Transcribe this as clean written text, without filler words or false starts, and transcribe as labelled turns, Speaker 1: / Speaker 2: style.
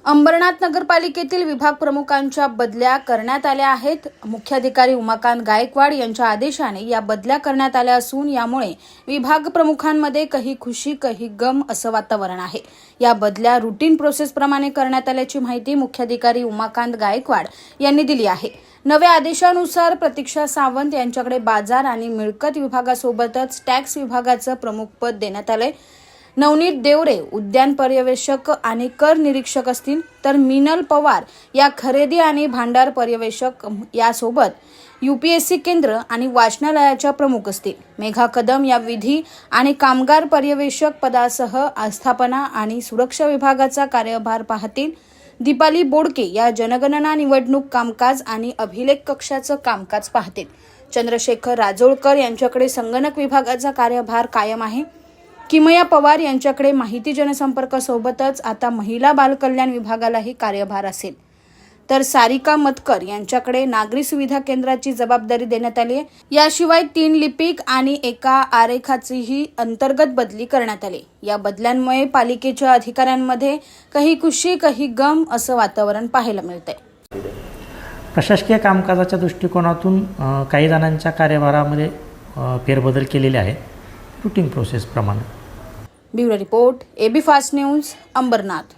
Speaker 1: अंबरनाथ नगरपालिकेतील विभाग प्रमुखांच्या बदल्या करण्यात आल्या आहेत। मुख्याधिकारी उमाकांत गायकवाड यांच्या आदेशाने या बदल्या करण्यात आल्या असून यामुळे विभाग प्रमुखांमध्ये काही खुशी काही गम असं वातावरण आहे। या बदल्या रूटीन प्रोसेस प्रमाणे करण्यात आल्याची माहिती मुख्याधिकारी उमाकांत गायकवाड यांनी दिली आहे। नव्या आदेशानुसार प्रतीक्षा सावंत यांच्याकडे बाजार आणि मिळकत विभागासोबतच टॅक्स विभागाचं प्रमुखपद देण्यात आले। नवनीत देवरे उद्यान पर्यवेक्षक आणि कर निरीक्षक असतील, तर मिनल पवार या खरेदी आणि भांडार पर्यवेक्षक यासोबत यूपीएससी केंद्र आणि वाचनालयाच्या प्रमुख असतील। मेघा कदम या विधी आणि कामगार पर्यवेक्षक पदासह आस्थापना आणि सुरक्षा विभागाचा कार्यभार पाहतील। दीपाली बोडके या जनगणना निवडणूक कामकाज आणि अभिलेख कक्षाचं कामकाज पाहतील। चंद्रशेखर राजोळकर यांच्याकडे संगणक विभागाचा कार्यभार कायम आहे। किमया पवार यांच्याकडे माहिती जनसंपर्क सोबतच आता महिला बालकल्याण विभागालाही कार्यभार असेल, तर सारिका मतकर यांच्याकडे नागरी सुविधा केंद्राची जबाबदारी देण्यात आली आहे। याशिवाय 3 लिपिक आणि एका आरेखाचीही अंतर्गत बदली करण्यात आली। या बदल्यांमुळे पालिकेच्या अधिकाऱ्यांमध्ये काही खुशी काही गम असं वातावरण पाहायला मिळतंय।
Speaker 2: प्रशासकीय कामकाजाच्या दृष्टिकोनातून काही जणांच्या कार्यभारामध्ये फेरबदल केलेले आहेत, रूटीन प्रोसेस प्रमाणे।
Speaker 1: Bureau report, AB fast news, Ambernath.